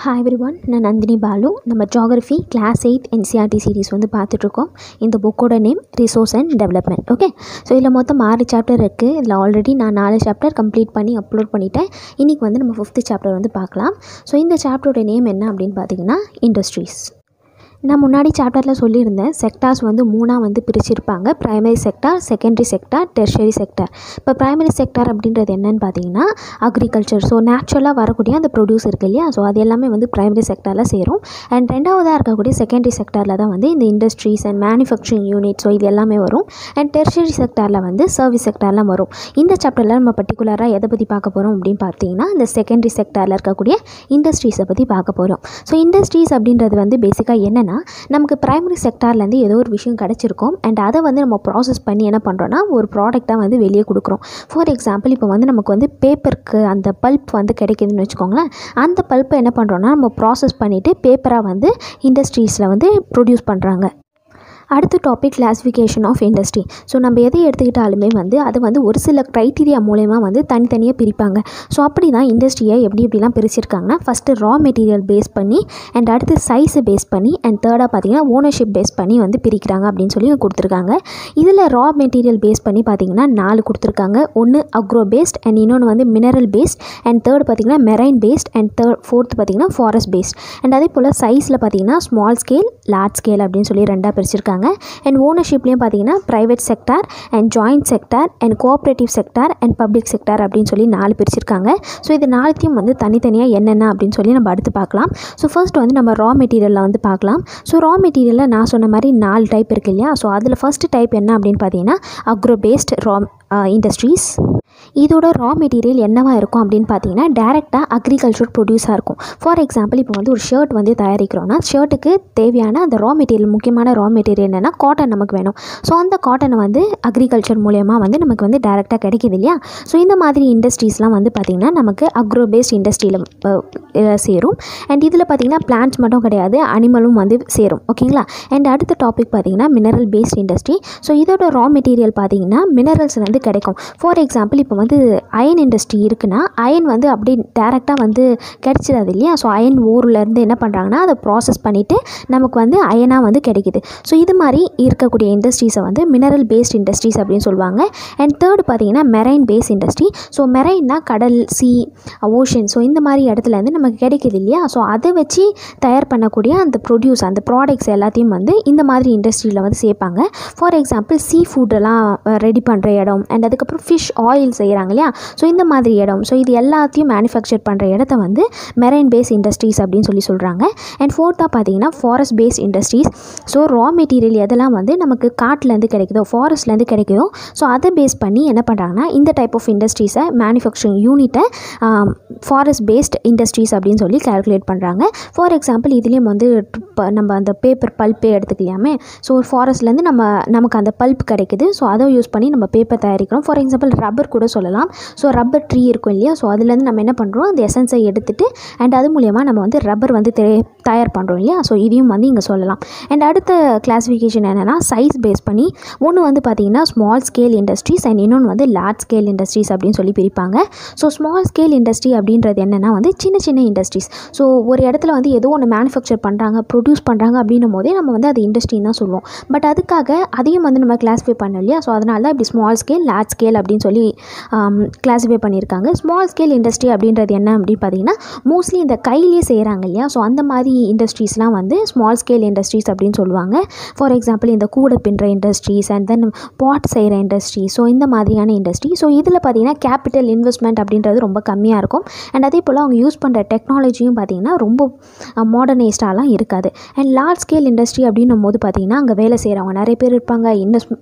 Hi everyone, நான் நந்தினி பாலு. நம்ம geography class 8 NCERT series வந்து பார்த்துட்ருக்கோம். இந்த புக்கோட name resource and development. Okay, so இதில் மொத்தம் 6 சாப்டர் இருக்குது. இதில் ஆல்ரெடி நான் 4 சாப்டர் கம்ப்ளீட் பண்ணி அப்லோட் பண்ணிட்டேன். இன்றைக்கி வந்து நம்ம 5th சாப்டர் வந்து பார்க்கலாம். ஸோ இந்த சாப்டரோட நேம் என்ன அப்படின்னு பார்த்தீங்கன்னா இண்டஸ்ட்ரீஸ். நான் முன்னாடி சாப்டரில் சொல்லியிருந்தேன், செக்டார்ஸ் வந்து 3ஆக வந்து பிரிச்சிருப்பாங்க. Primary sector, secondary sector, tertiary sector. இப்போ ப்ரைமரி செக்டார் அப்படின்றது என்னென்னு பார்த்தீங்கன்னா அக்ரிகல்ச்சர். ஸோ நேச்சுரலாக வரக்கூடிய அந்த ப்ரொடியூஸ் இருக்குது இல்லையா, ஸோ அது எல்லாமே வந்து ப்ரைமரி செக்டாரில் சேரும். அண்ட் ரெண்டாவதாக இருக்கக்கூடிய செகண்டரி செக்டாரில் தான் வந்து இந்த industries and manufacturing unit, so இது எல்லாமே வரும். அண்ட் டெர்ஷரி செக்டாரில் வந்து சர்வீஸ் செக்டார்லாம் வரும். இந்த சாப்டரில் நம்ம பர்டிகுலராக எதை பற்றி பார்க்க போகிறோம் அப்படின்னு பார்த்தீங்கன்னா இந்த செகண்டரி செக்டாரில் இருக்கக்கூடிய இண்டஸ்ட்ரீஸை பற்றி பார்க்க போகிறோம். ஸோ இண்டஸ்ட்ரீஸ் அப்படின்றது வந்து பேசிக்காக என்னென்னா, நமக்கு ப்ரைமரி செக்டார்லேருந்து ஏதோ ஒரு விஷயம் கிடச்சிருக்கும் அண்ட் அதை வந்து நம்ம ப்ராசஸ் பண்ணி என்ன பண்ணுறோன்னா ஒரு ப்ராடக்டாக வந்து வெளியே கொடுக்குறோம். ஃபார் எக்ஸாம்பிள் இப்போ வந்து நமக்கு வந்து பேப்பருக்கு அந்த பல்ப் வந்து கிடைக்குதுன்னு வச்சுக்கோங்களேன். அந்த பல்ப்பை என்ன பண்ணுறோன்னா நம்ம ப்ராசஸ் பண்ணிவிட்டு பேப்பராக வந்து இண்டஸ்ட்ரீஸில் வந்து ப்ரொடியூஸ் பண்ணுறாங்க. அடுத்த topic classification of industry. So நம்ம எதை எடுத்துக்கிட்டாலுமே வந்து அது வந்து ஒரு சில க்ரைட்டீரியா மூலயமா வந்து தனித்தனியாக பிரிப்பாங்க. ஸோ அப்படி தான் இண்டஸ்ட்ரியை எப்படிலாம் பிரிச்சிருக்காங்கன்னா, ஃபஸ்ட்டு ரா மெட்டீரியல் பேஸ் பண்ணி அண்ட் அடுத்து சைஸை பேஸ் பண்ணி அண்ட் தேர்டாக பார்த்தீங்கன்னா ஓனர்ஷிப் பேஸ் பண்ணி வந்து பிரிக்கிறாங்க அப்படின்னு சொல்லி கொடுத்துருக்காங்க. இதில் ரா மெட்டீரியல் பேஸ் பண்ணி பார்த்தீங்கன்னா 4 கொடுத்துருக்காங்க. ஒன்று அக்ரோ பேஸ்ட் அண்ட் இன்னொன்று வந்து மினரல் பேஸ்ட் அண்ட் தேர்ட் பார்த்தீங்கன்னா மெரைன் பேஸ்ட் அண்ட் ஃபோர்த் பார்த்தீங்கன்னா ஃபாரஸ்ட் பேஸ்ட். அண்ட் அதே போல் சைஸில் பார்த்தீங்கன்னா ஸ்மால் ஸ்கேல், லார்ஜ் ஸ்கேல் அப்படின்னு சொல்லி 2ஆக பிரிச்சிருக்காங்க. அண்ட் ஓனர்ஷிப்லேயும் பார்த்தீங்கன்னா private sector and joint sector and cooperative sector and public sector அப்படின்னு சொல்லி 4 பிரிச்சிருக்காங்க. ஸோ இது 4த்தையும் வந்து தனித்தனியாக என்னென்ன அப்படின்னு சொல்லி நம்ம அடுத்து பார்க்கலாம். ஸோ ஃபர்ஸ்ட் வந்து நம்ம ரா மெட்டீரியலில் வந்து பார்க்கலாம். ஸோ ரா மெட்டீரியலில் நான் சொன்ன மாதிரி 4 டைப் இருக்குது இல்லையா. ஸோ அதில் ஃபர்ஸ்ட் டைப் என்ன அப்படின்னு பார்த்தீங்கன்னா அக்ரோ பேஸ்ட் ரா இண்டஸ்ட்ரீஸ். இதோட ரா மெட்டீரியல் என்னவாக இருக்கும் அப்படின்னு பார்த்தீங்கன்னா டேரெக்டாக அக்ரிகல்ச்சர் ப்ரொடியூஸாக இருக்கும். ஃபார் எக்ஸாம்பிள் இப்போ வந்து ஒரு ஷர்ட் வந்து தயாரிக்கிறோன்னா ஷர்ட்டுக்கு தேவையான அந்த ரா மெட்டீரியல், முக்கியமான ரா மெட்டீரியல் என்னென்னா காட்டன் நமக்கு வேணும். ஸோ அந்த காட்டனை வந்து அக்ரிகல்ச்சர் மூலயமா வந்து நமக்கு வந்து டேரெக்டாக கிடைக்கிது இல்லையா. ஸோ இந்த மாதிரி இண்டஸ்ட்ரீஸ்லாம் வந்து பார்த்திங்கன்னா நமக்கு அக்ரோ பேஸ்ட் இண்டஸ்ட்ரியில் சேரும். அண்ட் இதில் பார்த்திங்கன்னா பிளான்ட்ஸ் மட்டும் கிடையாது, அனிமலும் வந்து சேரும். ஓகேங்களா. அண்ட் அடுத்த டாபிக் பார்த்திங்கன்னா மினரல் பேஸ்ட் இண்டஸ்ட்ரி. ஸோ இதோட ரா மெட்டீரியல் பார்த்திங்கன்னா மினரல்ஸ் வந்து கிடைக்கும். ஃபார் எக்ஸாம்பிள் இப்போ வந்து அயன் இண்டஸ்ட்ரி இருக்குன்னா அயன் வந்து அப்படியே டேரெக்டாக வந்து கிடைச்சிடாது இல்லையா. ஸோ அயன் ஓர்லேருந்து என்ன பண்ணுறாங்கன்னா அதை ப்ராசஸ் பண்ணிவிட்டு நமக்கு வந்து அயனாக வந்து கிடைக்கிது. ஸோ இது மாதிரி இருக்கக்கூடிய இண்டஸ்ட்ரீஸை வந்து மினரல் பேஸ்ட் இண்டஸ்ட்ரீஸ் அப்படின்னு சொல்லுவாங்க. அண்ட் தேர்டு பார்த்தீங்கன்னா மெரைன் பேஸ்ட் இண்டஸ்ட்ரி. ஸோ மெரைன்னா கடல், சி, ஓஷன், ஸோ இந்த மாதிரி இடத்துலேருந்து நமக்கு கிடைக்கிது இல்லையா. ஸோ அதை வச்சு தயார் பண்ணக்கூடிய அந்த ப்ரொடியூஸ், அந்த ப்ராடக்ட்ஸ் எல்லாத்தையும் வந்து இந்த மாதிரி இண்டஸ்ட்ரியில் வந்து சேர்ப்பாங்க. ஃபார் எக்ஸாம்பிள் சீ ஃபுட்டெல்லாம் ரெடி பண்ணுற இடம் அண்ட் அதுக்கப்புறம் ஃபிஷ் ஆயில் செய்கிறாங்க இல்லையா. ஸோ இந்த மாதிரி இடம், ஸோ இது எல்லாத்தையும் மேனுஃபேக்சர் பண்ணுற இடத்த வந்து மெரைன் பேஸ் இண்டஸ்ட்ரீஸ் அப்படின்னு சொல்லி சொல்கிறாங்க. அண்ட் ஃபோர்த்தாக பார்த்தீங்கன்னா forest based industries. So raw material எதெல்லாம் வந்து நமக்கு காட்டிலேருந்து கிடைக்குதோ, ஃபாரஸ்ட்லேருந்து கிடைக்குதோ, ஸோ அதை பேஸ் பண்ணி என்ன பண்ணுறாங்கன்னா இந்த டைப் ஆஃப் இண்டஸ்ட்ரீஸை மேனுஃபேக்சரிங் யூனிட்டை ஃபாரஸ்ட் பேஸ்ட் இண்டஸ்ட்ரீஸ் அப்படின்னு சொல்லி கால்குலேட் பண்ணுறாங்க. ஃபார் எக்ஸாம்பிள் இதுலேயும் வந்து நம்ம அந்த பேப்பர் பல்ப்பே எடுத்துக்கலாமே. ஸோ ஃபாரஸ்ட்லேருந்து நமக்கு அந்த பல்ப் கிடைக்குது. ஸோ அதை யூஸ் பண்ணி நம்ம பேப்பர் தயாரிக்கிறோம். ஃபார் எக்ஸாம்பிள் ரப்பர் கூட சொல்லலாம். ஸோ ரப்பர் ட்ரீ இருக்கும் இல்லையா. ஸோ அதுலேருந்து நம்ம என்ன பண்ணுறோம், அந்த எசன்ஸை எடுத்துகிட்டு அண்ட் அது மூலயமா நம்ம வந்து ரப்பர் வந்து தயார் பண்ணுறோம் இல்லையா. ஸோ இதையும் வந்து இங்கே சொல்லலாம். அண்ட் அடுத்த கிளாஸிஃபிகேஷன் என்னென்னா சைஸ் பேஸ் பண்ணி ஒன்று வந்து பார்த்திங்கன்னா ஸ்மால் ஸ்கேல் இண்டஸ்ட்ரீஸ் அண்ட் இன்னொன்று வந்து லார்ஜ் ஸ்கேல் இண்டஸ்ட்ரீஸ் அப்படின்னு சொல்லி பிரிப்பாங்க. ஸோ ஸ்மால் ஸ்கேல் இண்டஸ்ட்ரி அப்படின்றது என்னென்னா வந்து சின்ன சின்ன இண்டஸ்ட்ரீஸ். ஸோ ஒரு இடத்துல வந்து ஏதோ ஒன்று மேனுஃபேக்சர் பண்ணுறாங்க, ப்ரொடியூஸ் பண்ணுறாங்க அப்படின்னும் போதே நம்ம வந்து அது இண்டஸ்ட்ரின்னு தான் சொல்லுவோம். பட் அதுக்காக அதையும் வந்து நம்ம கிளாஸிஃபை பண்ணோம் இல்லையா. ஸோ அதனால தான் இப்படி ஸ்மால் ஸ்கேல், லார்ஜ் ஸ்கேல் அப்படின்னு சொல்லி கிளாஸிஃபை பண்ணியிருக்காங்க. ஸ்மால் ஸ்கேல் இண்டஸ்ட்ரி அப்படின்றது என்ன அப்படின்னு பார்த்தீங்கன்னா மோஸ்ட்லி இந்த கையிலேயே செய்கிறாங்க இல்லையா. ஸோ அந்த மாதிரி இண்டஸ்ட்ரீஸ்லாம் வந்து ஸ்மால் ஸ்கேல் இண்டஸ்ட்ரீஸ் அப்படின்னு சொல்லுவாங்க. ஃபார் எக்ஸாம்பிள் இந்த கூடை பின்னுற இண்டஸ்ட்ரீஸ் அண்ட் தென் பாட் செய்கிற இண்டஸ்ட்ரி, ஸோ இந்த மாதிரியான இண்டஸ்ட்ரி. ஸோ இதில் பார்த்தீங்கன்னா கேபிட்டல் இன்வெஸ்ட்மெண்ட் அப்படின்றது ரொம்ப கம்மியாக இருக்கும். அண்ட் அதே போல் அவங்க யூஸ் பண்ணுற டெக்னாலஜியும் பார்த்தீங்கன்னா ரொம்ப மாடர்னைஸ்டாலாம் இருக்காது. அண்ட் லார்ஜ் ஸ்கேல் இண்டஸ்ட்ரி அப்படின்னும் போது பார்த்தீங்கன்னா அங்கே வேலை செய்கிறவங்க நிறைய பேர் இருப்பாங்க,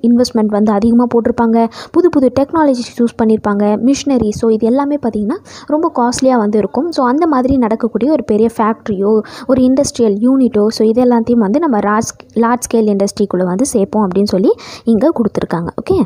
இன்வெஸ்ட்மெண்ட் வந்து அதிகமாக போட்டிருப்பாங்க, புது புது டெக்னாலஜிஸ் யூஸ் பண்ணியிருப்பாங்க, மிஷினரி. ஸோ இது எல்லாமே பார்த்திங்கன்னா ரொம்ப காஸ்ட்லியாக வந்து இருக்கும். ஸோ அந்த மாதிரி நடக்கக்கூடிய ஒரு பெரிய ஃபேக்ட்ரியோ ஒரு இண்டஸ்ட்ரியல் யூனிட்டோ, ஸோ இது எல்லாத்தையும் வந்து நம்ம லார்ஜ் ஸ்கேல் இண்டஸ்ட்ரிக்குள்ளே வந்து சேர்ப்போம் அப்படின்னு சொல்லி இங்கே கொடுத்துருக்காங்க. ஓகே.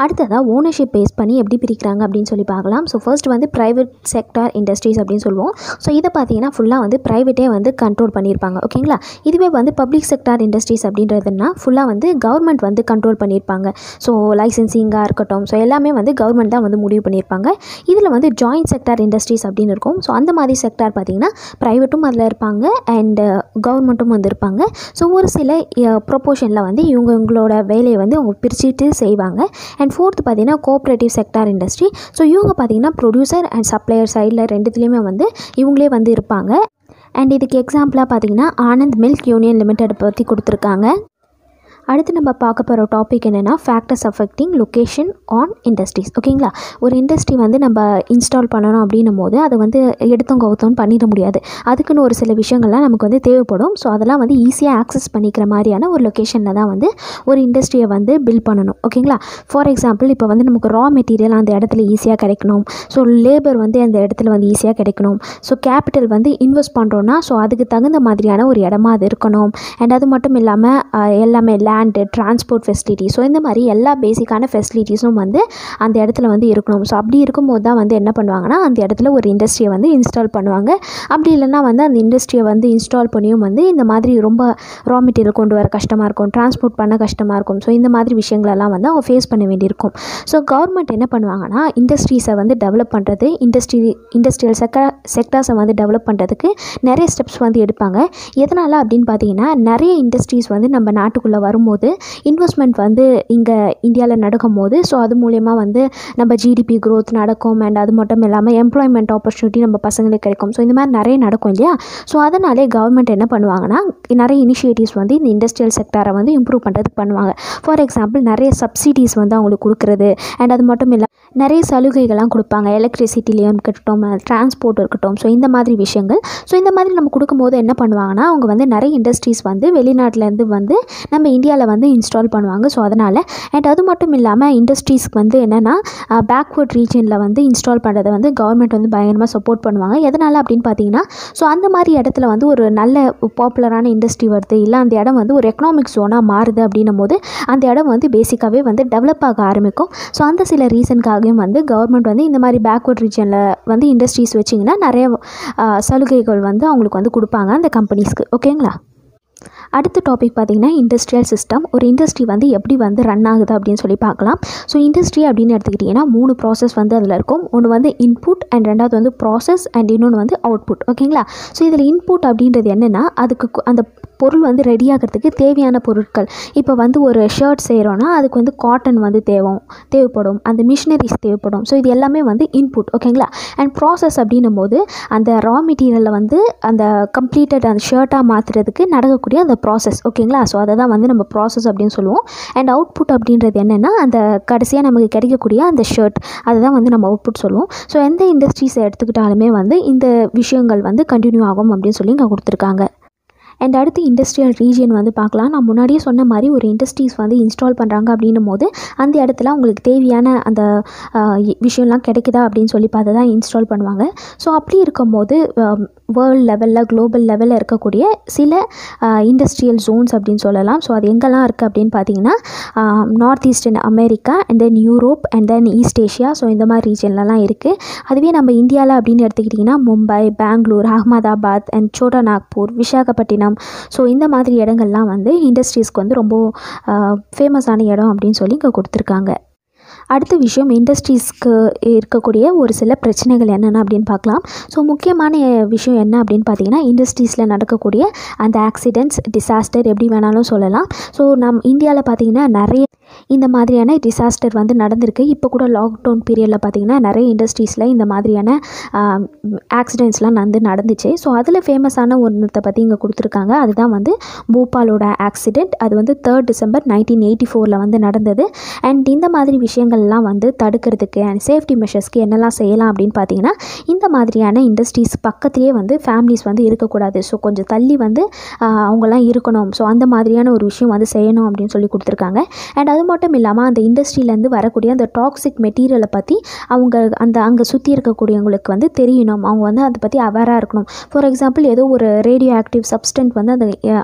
அடுத்ததாக ஓனர்ஷிப் பேஸ் பண்ணி எப்படி பிரிக்கிறாங்க அப்படின்னு சொல்லி பார்க்கலாம். ஸோ ஃபர்ஸ்ட் வந்து ப்ரைவேட் செக்டார் இண்டஸ்ட்ரீஸ் அப்படின்னு சொல்லுவோம். ஸோ இதை பார்த்தீங்கன்னா ஃபுல்லாக வந்து ப்ரைவேட்டே வந்து கண்ட்ரோல் பண்ணியிருப்பாங்க. ஓகேங்களா. இதுவே வந்து பப்ளிக் செக்டார் இண்டஸ்ட்ரீஸ் அப்படின்றதுனா ஃபுல்லாக வந்து கவர்மெண்ட் வந்து கண்ட்ரோல் பண்ணியிருப்பாங்க. ஸோ லைசன்சிங்காக இருக்கட்டும், ஸோ எல்லாமே வந்து கவர்மெண்ட் தான் வந்து முடிவு பண்ணியிருப்பாங்க. இதில் வந்து ஜாயிண்ட் செக்டார் இண்டஸ்ட்ரீஸ் அப்படின்னு இருக்கும். ஸோ அந்த மாதிரி செக்டார் பார்த்திங்கன்னா ப்ரைவேட்டும் அதில் இருப்பாங்க அண்ட் கவர்மெண்ட்டும் வந்து இருப்பாங்க. ஸோ ஒரு சில ப்ரொப்போர்ஷனில் வந்து இவங்களோட வேலையை வந்து அவங்க பிரிச்சுட்டு செய்வாங்க. அண்ட் ஃபோர்த்து பார்த்தீங்கன்னா கோஆப்ரேட்டிவ் செக்டார் இண்டஸ்ட்ரி. ஸோ இவங்க பார்த்தீங்கன்னா ப்ரொடியூசர் அண்ட் சப்ளையர் சைடில் ரெண்டுத்துலேயுமே வந்து இவங்களே வந்து இருப்பாங்க. அண்ட் இதுக்கு எக்ஸாம்பிளாக பார்த்தீங்கன்னா ஆனந்த் மில்க் யூனியன் லிமிடெட் பற்றி கொடுத்துருக்காங்க. அடுத்து நம்ம பார்க்க போகிற டாபிக் என்னென்னா factors affecting location on industries. ஓகேங்களா. ஒரு இண்டஸ்ட்ரி வந்து நம்ம இன்ஸ்டால் பண்ணணும் அப்படின்னும் போது அதை வந்து எடுத்தோம் கவுத்தோன்னு பண்ணிட முடியாது. அதுக்குன்னு ஒரு சில விஷயங்கள்லாம் நமக்கு வந்து தேவைப்படும். ஸோ அதெல்லாம் வந்து ஈஸியாக ஆக்சஸ் பண்ணிக்கிற மாதிரியான ஒரு லொக்கேஷனில் தான் வந்து ஒரு இண்டஸ்ட்ரியை வந்து பில்ட் பண்ணணும். ஓகேங்களா. ஃபார் எக்ஸாம்பிள் இப்போ வந்து நமக்கு ரா மெட்டீரியல் அந்த இடத்துல ஈஸியாக கிடைக்கணும். ஸோ லேபர் வந்து அந்த இடத்துல வந்து ஈஸியாக கிடைக்கணும். ஸோ கேபிட்டல் வந்து இன்வெஸ்ட் பண்ணுறோன்னா ஸோ அதுக்கு தகுந்த மாதிரியான ஒரு இடமா அது இருக்கணும். அண்ட் அது மட்டும் இல்லாமல் எல்லாமே லேண்டு, டிரான்ஸ்போர்ட் ஃபெசிலிட்டி, ஸோ இந்த மாதிரி எல்லா பேசிக்கான ஃபெசிலிட்டிஸும் வந்து அந்த இடத்துல வந்து இருக்கணும். ஸோ அப்படி இருக்கும்போது தான் வந்து என்ன பண்ணுவாங்கன்னா அந்த இடத்துல ஒரு இண்டஸ்ட்ரியை வந்து இன்ஸ்டால் பண்ணுவாங்க. அப்படி இல்லைன்னா வந்து அந்த இண்டஸ்ட்ரியை வந்து இன்ஸ்டால் பண்ணியும் வந்து இந்த மாதிரி ரொம்ப ரா மெட்டீரியல் கொண்டு வர கஷ்டமாக இருக்கும், டிரான்ஸ்போர்ட் பண்ண கஷ்டமாக இருக்கும். ஸோ இந்த மாதிரி விஷயங்களெல்லாம் வந்து அவங்க ஃபேஸ் பண்ண வேண்டியிருக்கும். ஸோ கவர்மெண்ட் என்ன பண்ணுவாங்கன்னா இண்டஸ்ட்ரீஸை வந்து டெவலப் பண்ணுறது, இண்டஸ்ட்ரியல் செக்டார்ஸை வந்து டெவலப் பண்ணுறதுக்கு நிறைய ஸ்டெப்ஸ் வந்து எடுப்பாங்க. எதனால் அப்படின்னு பார்த்தீங்கன்னா நிறைய இண்டஸ்ட்ரீஸ் வந்து நம்ம நாட்டுக்குள்ளே வரும்போது இன்வெஸ்ட்மெண்ட் வந்து இங்கே இந்தியாவில் நடக்கும்போது ஸோ அது மூலயமா வந்து நம்ம ஜிடிபி க்ரோத் நடக்கும். அண்ட் அது மட்டும் இல்லாமல் எம்ப்ளாய்மெண்ட் ஆப்பர்ச்சுனிட்டி நம்ம பசங்களுக்கு கிடைக்கும். ஸோ இந்த மாதிரி நிறைய நடக்கும் இல்லையா. ஸோ அதனாலே கவர்மெண்ட் என்ன பண்ணுவாங்கன்னா நிறைய இனிஷியேட்டிவ்ஸ் வந்து இந்த இண்டஸ்ட்ரியல் செக்டாரை வந்து இம்ப்ரூவ் பண்ணுறதுக்கு பண்ணுவாங்க. ஃபார் எக்ஸாம்பிள் நிறைய சப்சிடிஸ் வந்து அவங்களுக்கு கொடுக்குறது. அண்ட் அது மட்டும் இல்லை நிறைய சலுகைகள்லாம் கொடுப்பாங்க. எலக்ட்ரிசிட்டிலையும் இருக்கட்டும், டிரான்ஸ்போர்ட் இருக்கட்டும், ஸோ இந்த மாதிரி விஷயங்கள். ஸோ இந்த மாதிரி நம்ம கொடுக்கும்போது என்ன பண்ணுவாங்கன்னா அவங்க வந்து நிறைய இண்டஸ்ட்ரீஸ் வந்து வெளிநாட்டிலேருந்து வந்து நம்ம இந்தியாவில் வந்து இன்ஸ்டால் பண்ணுவாங்க. ஸோ அதனால் அண்ட் அது மட்டும் இல்லாமல் இண்டஸ்ட்ரீஸ்க்கு வந்து என்னென்னா பேக்வர்ட் ரீஜனில் வந்து இன்ஸ்டால் பண்ணுறதை வந்து கவர்மெண்ட் வந்து பயங்கரமாக சப்போர்ட் பண்ணுவாங்க. எதனால் அப்படின்னு பார்த்தீங்கன்னா ஸோ அந்த மாதிரி இடத்துல வந்து ஒரு நல்ல பாப்புலரான இண்டஸ்ட்ரி வருது, இல்லை அந்த இடம் வந்து ஒரு எக்கனாமிக் ஜோனாக மாறுது அப்படின்னும் போது அந்த இடம் வந்து பேசிக்காகவே வந்து டெவலப் ஆக ஆரம்பிக்கும். ஸோ அந்த சில ரீசனுக்காகவும் வந்து கவர்மெண்ட் வந்து இந்த மாதிரி பேக்வர்ட் ரீஜனில் வந்து இண்டஸ்ட்ரீஸ் வச்சிங்கன்னா நிறைய சலுகைகள் வந்து அவங்களுக்கு வந்து கொடுப்பாங்க அந்த கம்பெனிஸ்க்கு. ஓகேங்களா. அடுத்த டாபிக் பார்த்திங்கன்னா இண்டஸ்ட்ரியல் சிஸ்டம். ஒரு இண்டஸ்ட்ரி வந்து எப்படி வந்து ரன் ஆகுது அப்படின்னு சொல்லி பார்க்கலாம். ஸோ இண்டஸ்ட்ரி அப்படின்னு எடுத்துக்கிட்டிங்கன்னா 3 ப்ராசஸ் வந்து அதில் இருக்கும். ஒன்று வந்து இன்புட் அண்ட் ரெண்டாவது வந்து ப்ராசஸ் அண்ட் இன்னொன்று வந்து அவுட்புட். ஓகேங்களா. ஸோ இதில் இன்புட் அப்படின்றது என்னென்னா அதுக்கு அந்த பொருள் வந்து ரெடி ஆகிறதுக்கு தேவையான பொருட்கள். இப்போ வந்து ஒரு ஷர்ட் செய்கிறோன்னா அதுக்கு வந்து காட்டன் வந்து தேவைப்படும், அந்த மிஷினரிஸ் தேவைப்படும். ஸோ இது எல்லாமே வந்து இன்புட். ஓகேங்களா. அண்ட் ப்ராசஸ் அப்படின்னும் போது அந்த ரா மெட்டீரியலில் வந்து அந்த கம்ப்ளீட்டட் அந்த ஷர்ட்டாக மாற்றுறதுக்கு நடக்கக்கூடிய அந்த ப்ராசஸ். ஓகேங்களா. ஸோ அதை தான் வந்து நம்ம ப்ராசஸ் அப்படின்னு சொல்லுவோம். அண்ட் அவுட்புட் அப்படின்றது என்னென்னா அந்த கடைசியாக நமக்கு கிடைக்கக்கூடிய அந்த ஷர்ட், அதை தான் வந்து நம்ம அவுட்புட் சொல்லுவோம். ஸோ எந்த இண்டஸ்ட்ரீஸை எடுத்துக்கிட்டாலுமே வந்து இந்த விஷயங்கள் வந்து கண்டினியூ ஆகும் அப்படின்னு சொல்லி இங்கே கொடுத்துருக்காங்க. அண்ட் அடுத்து இண்டஸ்ட்ரியல் ரீஜியன் வந்து பார்க்கலாம். நான் முன்னாடியே சொன்ன மாதிரி ஒரு இண்டஸ்ட்ரீஸ் வந்து இன்ஸ்டால் பண்ணுறாங்க அப்படின்னும் போது அந்த இடத்துல உங்களுக்கு தேவையான அந்த விஷயம்லாம் கிடைக்குதா அப்படின்னு சொல்லி பார்த்து தான் இன்ஸ்டால் பண்ணுவாங்க. ஸோ அப்படி இருக்கும்போது வேர்ல்டு லெவலில் குளோபல் லெவலில் இருக்கக்கூடிய சில இண்டஸ்ட்ரியல் ஜோன்ஸ் அப்படின்னு சொல்லலாம். ஸோ அது எங்கெல்லாம் இருக்குது அப்படின்னு பார்த்தீங்கன்னா நார்த் ஈஸ்டர்ன் அமெரிக்கா அண்ட் தென் யூரோப் அண்ட் தென் ஈஸ்ட் ஏஷியா. ஸோ இந்த மாதிரி ரீஜன்லலாம் இருக்குது. அதுவே நம்ம இந்தியாவில் அப்படின்னு எடுத்துக்கிட்டிங்கன்னா மும்பை, பெங்களூர், அகமதாபாத் அண்ட் சோட்டா நாக்பூர், விசாகப்பட்டினம். ஸோ இந்த மாதிரி இடங்கள்லாம் வந்து இண்டஸ்ட்ரீஸ்க்கு வந்து ரொம்ப ஃபேமஸான இடம் அப்படின்னு சொல்லி இங்கே கொடுத்துருக்காங்க. அடுத்த விஷயம் இண்டஸ்ட்ரீஸ்க்கு இருக்கக்கூடிய ஒரு சில பிரச்சனைகள் என்னென்ன அப்படின்னு பார்க்கலாம். ஸோ முக்கியமான விஷயம் என்ன அப்படின்னு பார்த்தீங்கன்னா இண்டஸ்ட்ரீஸில் நடக்கக்கூடிய அந்த ஆக்சிடென்ட்ஸ், டிசாஸ்டர் எப்படி வேணாலும் சொல்லலாம். ஸோ இந்தியாவில் பார்த்திங்கன்னா நிறைய இந்த மாதிரியான டிசாஸ்டர் வந்து நடந்திருக்கு. இப்போ கூட லாக்டவுன் பீரியடில் பார்த்திங்கன்னா நிறைய இண்டஸ்ட்ரீஸில் இந்த மாதிரியான ஆக்சிடென்ட்ஸ்லாம் நடந்துச்சு. ஸோ அதில் ஃபேமஸான ஒன்றத்தை பற்றி இங்கே கொடுத்துருக்காங்க. அதுதான் வந்து போபாலோட ஆக்சிடெண்ட். அது வந்து 3 டிசம்பர் 1984 வந்து நடந்தது. அண்ட் இந்த மாதிரி விஷயங்கள்லாம் வந்து தடுக்கிறதுக்கு அண்ட் சேஃப்டி மெஷர்ஸ்க்கு என்னெல்லாம் செய்யலாம் அப்படின்னு பார்த்தீங்கன்னா இந்த மாதிரியான இண்டஸ்ட்ரீஸ் பக்கத்துலேயே வந்து ஃபேமிலிஸ் வந்து இருக்கக்கூடாது. ஸோ கொஞ்சம் தள்ளி வந்து அவங்கெல்லாம் இருக்கணும். ஸோ அந்த மாதிரியான ஒரு விஷயம் வந்து செய்யணும் அப்படின்னு சொல்லி கொடுத்துருக்காங்க. அண்ட் அது மட்டும் இல்லாமல் அந்த இண்டஸ்ட்ரியிலேருந்து வரக்கூடிய அந்த டாக்ஸிக் மெட்டீரியலை பற்றி அவங்க அங்கே சுற்றி இருக்கக்கூடியவங்களுக்கு வந்து தெரியணும். அவங்க வந்து அதை பற்றி அவேராக இருக்கணும். ஃபார் எக்ஸாம்பிள் ஏதோ ஒரு ரேடியோ ஆக்டிவ் சப்ஸ்டன்ட் வந்து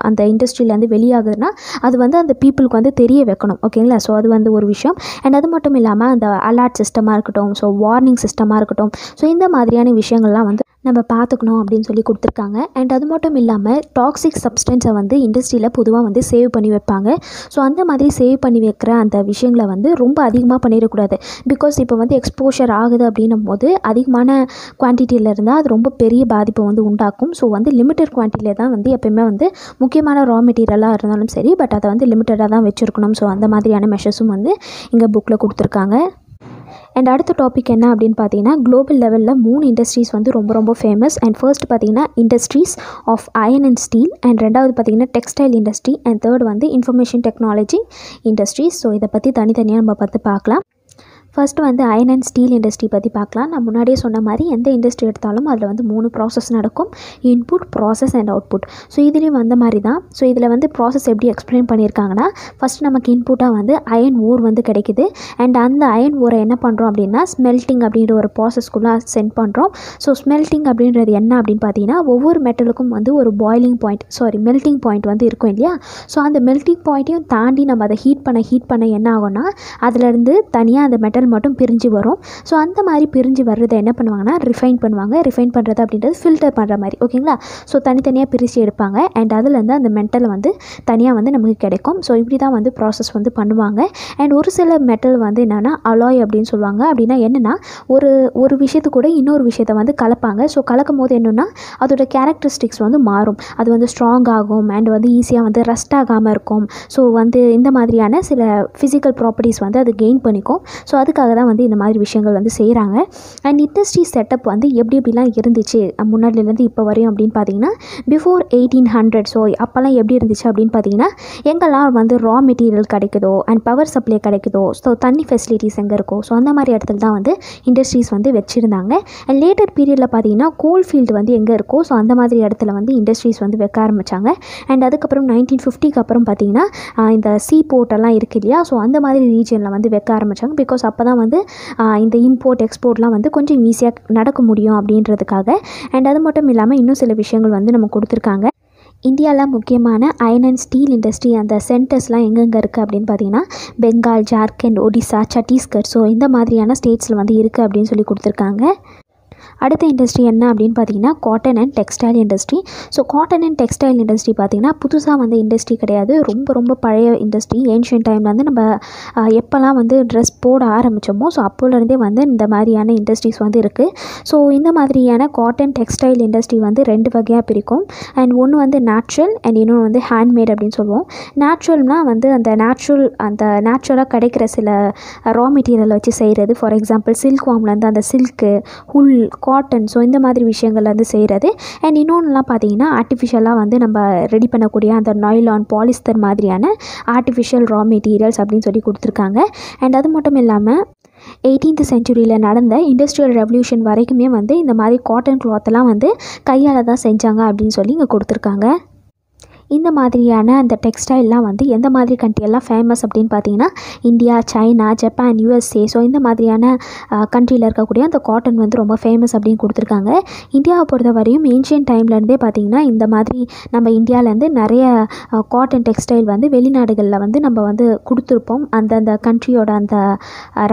அந்த இண்டஸ்ட்ரியிலேருந்து வெளியாகுதுன்னா அது வந்து அந்த பீப்புளுக்கு வந்து தெரிய வைக்கணும். ஓகேங்களா. ஸோ அது வந்து ஒரு விஷயம். அண்ட் அது மட்டும் இல்லாமல் அந்த அலர்ட் சிஸ்டமாக இருக்கட்டும், ஸோ வார்னிங் சிஸ்டமாக இருக்கட்டும், ஸோ இந்த மாதிரியான விஷயங்கள்லாம் வந்து நம்ம பார்த்துக்கணும் அப்படின்னு சொல்லி கொடுத்துருக்காங்க. அண்ட் அது மட்டும் இல்லாமல் டாக்ஸிக் சப்ஸ்டன்ஸை வந்து இண்டஸ்ட்ரியில் பொதுவாக வந்து சேவ் பண்ணி வைப்பாங்க. ஸோ அந்த மாதிரி சேவ் பண்ணி வைக்கிற அந்த விஷயங்களை வந்து ரொம்ப அதிகமாக பண்ணிடக்கூடாது. பிகாஸ் இப்போ வந்து எக்ஸ்போஷர் ஆகுது அப்படின்னும் போது அதிகமான குவான்டிட்டியில் இருந்தால் அது ரொம்ப பெரிய பாதிப்பை வந்து உண்டாக்கும். ஸோ வந்து லிமிட்டட் குவான்டிட்டியில் தான் வந்து எப்போயுமே வந்து முக்கியமான ரா மெட்டீரியலாக இருந்தாலும் சரி, பட் அதை வந்து லிமிட்டடாக தான் வச்சுருக்கணும். ஸோ அந்த மாதிரியான மெஷர்ஸும் வந்து இங்கே புக்கில் கொடுத்துருக்காங்க. அண்ட் அடுத்த டாபிக் என்ன அப்படின்னு பார்த்தீங்கன்னா, குளோபல் லெவலில் 3 இண்டஸ்ட்ரீஸ் வந்து ரொம்ப ரொம்ப ஃபேமஸ். அண்ட் ஃபர்ஸ்ட் பார்த்தீங்கன்னா industries of iron and steel, and ரெண்டாவது பார்த்தீங்கன்னா டெக்ஸ்டைல் இண்டஸ்ட்ரி, அண்ட் தேர்ட் வந்து இன்ஃபர்மேஷன் டெக்னாலஜி இண்டஸ்ட்ரீஸ். ஸோ இதை பற்றி தனித்தனியாக நம்ம பார்க்கலாம். ஃபஸ்ட்டு வந்து அயர்ன் அண்ட் ஸ்டீல் இண்டஸ்ட்ரி பற்றி பார்க்கலாம். நான் முன்னாடியே சொன்ன மாதிரி எந்த இண்டஸ்ட்ரி எடுத்தாலும் அதில் வந்து 3 ப்ராசஸ் நடக்கும்: input, process and output. So இதுலேயும் வந்த மாதிரி தான். ஸோ இதில் வந்து ப்ராசஸ் எப்படி எக்ஸ்பிளைன் பண்ணியிருக்காங்கன்னா, ஃபஸ்ட் நமக்கு இன்புட்டாக வந்து அயர்ன் ஓர் வந்து கிடைக்குது. அண்ட் அந்த அயர்ன் ஓரை என்ன பண்ணுறோம் அப்படின்னா ஸ்மெல்ட்டிங் அப்படின்ற ஒரு ப்ராசஸ்க்குள்ளே சென்ட் பண்ணுறோம். ஸோ ஸ்மெல்ட்டிங் அப்படின்றது என்ன அப்படின்னு பார்த்தீங்கன்னா, ஒவ்வொரு மெட்டலுக்கும் வந்து ஒரு மெல்ட்டிங் பாயிண்ட் வந்து இருக்கும் இல்லையா? ஸோ அந்த மெல்ட்டிங் பாயிண்ட்டையும் தாண்டி நம்ம அதை ஹீட் பண்ண என்ன ஆகும்னா, அதிலேருந்து தனியாக அந்த மெட்டல் மட்டும் பிரிஞ்சு வரும். ஸோ அந்த மாதிரி பிரிஞ்சு வர்றதை என்ன பண்ணுவாங்கன்னா ரிஃபைன் பண்ணுவாங்க. ரிஃபைன் பண்ணுறது அப்படின்றது ஃபில்டர் பண்ணுற மாதிரி, ஓகேங்களா? ஸோ தனித்தனியாக பிரித்து எடுப்பாங்க. அண்ட் அதுலேருந்து அந்த மெட்டல் வந்து தனியாக வந்து நமக்கு கிடைக்கும். ஸோ இப்படி தான் வந்து ப்ராசஸ் வந்து பண்ணுவாங்க. அண்ட் ஒரு சில மெட்டல் வந்து என்னென்னா அலாய் அப்படின்னு சொல்லுவாங்க. அப்படின்னா என்னென்னா ஒரு விஷயத்து கூட இன்னொரு விஷயத்தை வந்து கலப்பாங்க. ஸோ கலக்கும் போது என்னென்னா அதோட கேரக்டரிஸ்டிக்ஸ் வந்து மாறும். அது வந்து ஸ்ட்ராங் ஆகும் அண்ட் வந்து ஈஸியாக வந்து ரஸ்ட் ஆகாமல் இருக்கும். ஸோ வந்து இந்த மாதிரியான சில ஃபிசிக்கல் ப்ராப்பர்ட்டிஸ் வந்து அது கெயின் பண்ணிக்கும். ஸோ அதுக்காக தான் வந்து இந்த மாதிரி விஷயங்கள் வந்து செய்கிறாங்க. அண்ட் இண்டஸ்ட்ரி செட்டப் வந்து எப்படிலாம் இருந்துச்சு முன்னாடிலேருந்து இப்போ வரையும் அப்படின்னு பார்த்தீங்கன்னா, பிஃபோர் 1800. ஸோ அப்போல்லாம் எப்படி இருந்துச்சு அப்படின்னு பார்த்தீங்கன்னா, எங்கெல்லாம் வந்து ரா மெட்டீரியல் கிடைக்குதோ அண்ட் பவர் சப்ளை கிடைக்குதோ, ஸோ தண்ணி ஃபெசிலிட்டிஸ் எங்கே இருக்கோ, ஸோ அந்த மாதிரி இடத்துல தான் வந்து இண்டஸ்ட்ரீஸ் வந்து வச்சுருந்தாங்க. அண்ட் லேட்டர் பீரியடில் பார்த்தீங்கன்னா கோல் ஃபீல்டு வந்து எங்கே இருக்கோ, ஸோ அந்த மாதிரி இடத்துல வந்து இண்டஸ்ட்ரீஸ் வந்து வைக்க ஆரம்பித்தாங்க. அண்ட் அதுக்கப்புறம் 1950க்கு அப்புறம் பார்த்தீங்கன்னா இந்த சீ போர்ட்டெல்லாம் இருக்குது இல்லையா? ஸோ அந்த மாதிரி ரீஜனில் வந்து வைக்க ஆரம்பித்தாங்க. பிகாஸ் அப்போ தான் வந்து இந்த இம்போர்ட் எக்ஸ்போர்ட்லாம் வந்து கொஞ்சம் ஈஸியாக நடக்க முடியும் அப்படின்றதுக்காக. அண்ட் அது மட்டும் இல்லாமல் இன்னும் சில விஷயங்கள் வந்து நம்ம கொடுத்துருக்காங்க. இந்தியாவில் முக்கியமான அயர்ன் அண்ட் ஸ்டீல் இண்டஸ்ட்ரி அந்த சென்டர்ஸ்லாம் எங்கெங்கே இருக்குது அப்படின்னு பார்த்தீங்கன்னா, பெங்கால், ஜார்க்கண்ட், ஒடிசா, சத்தீஸ்கர், ஸோ இந்த மாதிரியான ஸ்டேட்ஸில் வந்து இருக்குது அப்படின்னு சொல்லி கொடுத்துருக்காங்க. அடுத்த இண்டஸ்ட்ரி என்ன அப்படின்னு பார்த்தீங்கன்னா, cotton and textile industry. So cotton and textile industry பார்த்திங்கன்னா புதுசாக வந்து இண்டஸ்ட்ரி கிடையாது. ரொம்ப பழைய இண்டஸ்ட்ரி. ஏன்ஷியன்ட் டைமில் வந்து நம்ம எப்போல்லாம் வந்து ட்ரெஸ் போட ஆரம்பித்தோமோ, ஸோ அப்போலேருந்தே வந்து இந்த மாதிரியான இண்டஸ்ட்ரீஸ் வந்து இருக்குது. ஸோ இந்த மாதிரியான காட்டன் டெக்ஸ்டைல் இண்டஸ்ட்ரி வந்து 2 வகையாக பிரிக்கும். அண்ட் ஒன்று வந்து நேச்சுரல் அண்ட் இன்னொன்று வந்து ஹேண்ட்மேட் அப்படின்னு சொல்லுவோம். நேச்சுரல்னால் வந்து அந்த நேச்சுரலாக கிடைக்கிற சில ரா மெட்டீரியலை வச்சு செய்கிறது. ஃபார் எக்ஸாம்பிள் சில்க் வாம்லேருந்து அந்த சில்க்கு, உல், காட்டன், ஸோ இந்த மாதிரி விஷயங்கள் வந்து செய்கிறது. அண்ட் இன்னொன்றுலாம் பார்த்தீங்கன்னா ஆர்டிஃபிஷியலாக வந்து நம்ம ரெடி பண்ணக்கூடிய அந்த நைலான், பாலிஸ்டர் மாதிரியான ஆர்டிஃபிஷியல் ரா மெட்டீரியல்ஸ் அப்படின்னு சொல்லி கொடுத்துருக்காங்க. அண்ட் அது மட்டும் இல்லாமல் 18th சென்ச்சுரியில் நடந்த இண்டஸ்ட்ரியல் ரெவல்யூஷன் வரைக்குமே வந்து இந்த மாதிரி காட்டன் கிளாத்தெல்லாம் வந்து கையால் தான் செஞ்சாங்க அப்படின்னு சொல்லி இங்கே கொடுத்துருக்காங்க. இந்த மாதிரியான அந்த டெக்ஸ்டைல்லாம் வந்து எந்த மாதிரி கண்ட்ரியெல்லாம் ஃபேமஸ் அப்படின்னு பார்த்தீங்கன்னா, India, China, Japan, USA, so இந்த மாதிரியான கண்ட்ரியில் இருக்கக்கூடிய அந்த காட்டன் வந்து ரொம்ப ஃபேமஸ் அப்படின்னு கொடுத்துருக்காங்க. இந்தியாவை பொறுத்த வரையும் ஏன்ஷியன்ட் டைம்லேருந்தே பார்த்திங்கன்னா இந்த மாதிரி நம்ம இந்தியாவிலேருந்து நிறைய காட்டன் டெக்ஸ்டைல் வந்து வெளிநாடுகளில் வந்து நம்ம வந்து கொடுத்துருப்போம் அந்தந்த கண்ட்ரியோட அந்த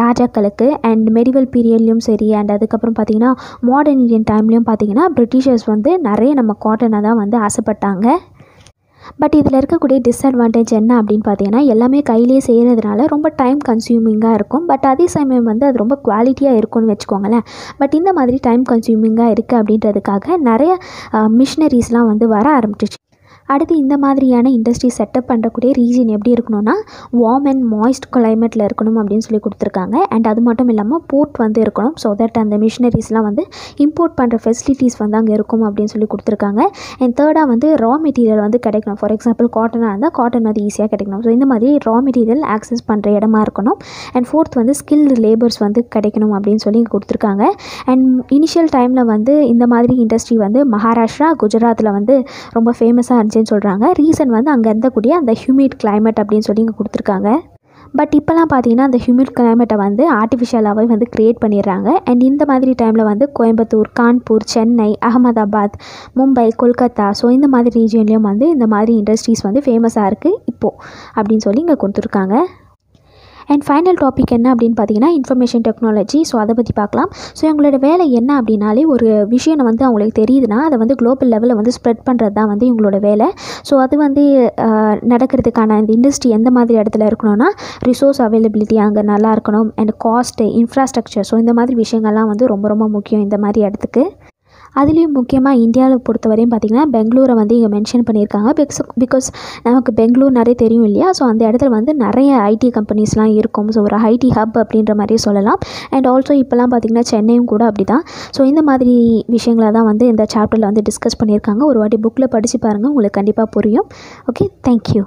ராஜாக்களுக்கு. அண்ட் மெடிவல் பீரியட்லேயும் சரி, அண்ட் அதுக்கப்புறம் பார்த்திங்கன்னா மாடர்ன் இந்தியன் டைம்லேயும் பார்த்திங்கன்னா பிரிட்டிஷர்ஸ் வந்து நிறைய நம்ம காட்டனை தான் வந்து ஆசைப்பட்டாங்க. பட் இதில் இருக்கக்கூடிய டிஸ்அட்வான்டேஜ் என்ன அப்படின்னு பார்த்தீங்கன்னா, எல்லாமே கையிலே செய்கிறதுனால ரொம்ப டைம் கன்சியூமிங்காக இருக்கும். பட் அதே சமயம் வந்து அது ரொம்ப குவாலிட்டியாக இருக்கும்னு வச்சுக்கோங்களேன். பட் இந்த மாதிரி டைம் கன்சியூமிங்காக இருக்குது அப்படின்றதுக்காக நிறைய மிஷினரிஸ்லாம் வந்து வர ஆரம்பிச்சிச்சு. அடுத்து இந்த மாதிரியான இண்டஸ்ட்ரி செட்டப் பண்ணக்கூடிய ரீஜன் எப்படி இருக்கணும்னா, வார்ம் அண்ட் மாய்ஸ்ட் கிளைமேட்டில் இருக்கணும் அப்படின்னு சொல்லி கொடுத்துருக்காங்க. அண்ட் அது மட்டும் இல்லாமல் போர்ட் வந்து இருக்கணும். ஸோ தட் அந்த மிஷினரிஸ்லாம் வந்து இம்போர்ட் பண்ணுற ஃபெசிலிட்டிஸ் வந்து அங்கே இருக்கும் அப்படின்னு சொல்லி கொடுத்துருக்காங்க. அண்ட் தேர்டாக வந்து ரா மெட்டீரியல் வந்து கிடைக்கணும். ஃபார் எக்ஸாம்பிள் காட்டனாக இருந்தால் காட்டன் வந்து ஈஸியாக கிடைக்கணும். ஸோ இந்த மாதிரி ரா மெட்டீரியல் ஆக்சஸ் பண்ணுற இடமா இருக்கணும். அண்ட் ஃபோர்த் வந்து ஸ்கில்டு லேபர்ஸ் வந்து கிடைக்கணும் அப்படின்னு சொல்லி கொடுத்துருக்காங்க. அண்ட் இனிஷியல் டைமில் வந்து இந்த மாதிரி இண்டஸ்ட்ரி வந்து மகாராஷ்டிரா, குஜராத்தில் வந்து ரொம்ப ஃபேமஸாக இருந்துச்சு சொல்கிறாங்க. ரீசன் வந்து அங்கே இருந்தக்கூடிய அந்த ஹியூமிட் கிளைமேட் அப்படின்னு சொல்லி இங்கே கொடுத்துருக்காங்க. பட் இப்போலாம் பார்த்தீங்கன்னா அந்த ஹியூமிட் கிளைமேட்டை வந்து ஆர்டிஃபிஷியலாகவே வந்து க்ரியேட் பண்ணிடுறாங்க. அண்ட் இந்த மாதிரி டைமில் வந்து கோயம்புத்தூர், கான்பூர், சென்னை, அகமதாபாத், மும்பை, கொல்கத்தா, ஸோ இந்த மாதிரி ரீஜன்லேயும் வந்து இந்த மாதிரி இண்டஸ்ட்ரீஸ் வந்து ஃபேமஸாக இருக்குது இப்போது அப்படின்னு சொல்லி இங்கே கொடுத்துருக்காங்க. அண்ட் ஃபைனல் டாபிக் என்ன அப்படின்னு பார்த்தீங்கன்னா இன்ஃபர்மேஷன் டெக்னாலஜி. ஸோ அதை பற்றி பார்க்கலாம். ஸோ இவங்களோட வேலை என்ன அப்படின்னாலே ஒரு விஷயம் வந்து அவங்களுக்கு தெரியுதுன்னா அதை வந்து குளோபல் லெவலில் வந்து ஸ்ப்ரெட் பண்ணுறது தான் வந்து இவங்களோட வேலை. ஸோ அது வந்து நடக்கிறதுக்கான இந்த இண்டஸ்ட்ரி எந்த மாதிரி இடத்துல இருக்கணும்னா ரிசோர்ஸ் அவைலபிலிட்டி அங்கே நல்லா இருக்கணும், அண்ட் காஸ்ட்டு, இன்ஃப்ராஸ்ட்ரக்சர், ஸோ இந்த மாதிரி விஷயங்கள்லாம் வந்து ரொம்ப ரொம்ப முக்கியம் இந்த மாதிரி இடத்துக்கு. அதுலேயும் முக்கியமாக இந்தியாவில் பொறுத்தவரையும் பார்த்திங்கன்னா பெங்களூரை வந்து இங்கே மென்ஷன் பண்ணியிருக்காங்க. பிகாஸ் நமக்கு பெங்களூர் நிறைய தெரியும் இல்லையா. ஸோ அந்த இடத்துல வந்து நிறைய ஐடி கம்பெனிஸ்லாம் இருக்கும். ஸோ ஒரு ஐடி ஹப் அப்படின்ற மாதிரியே சொல்லலாம். அண்ட் ஆல்சோ இப்போலாம் பார்த்திங்கன்னா சென்னையும் கூட அப்படி தான். ஸோ இந்த மாதிரி விஷயங்களை தான் வந்து இந்த சாப்டரில் வந்து டிஸ்கஸ் பண்ணியிருக்காங்க. ஒரு வாட்டி புக்கில் படித்து பாருங்கள், உங்களுக்கு கண்டிப்பாக புரியும். Okay, thank you.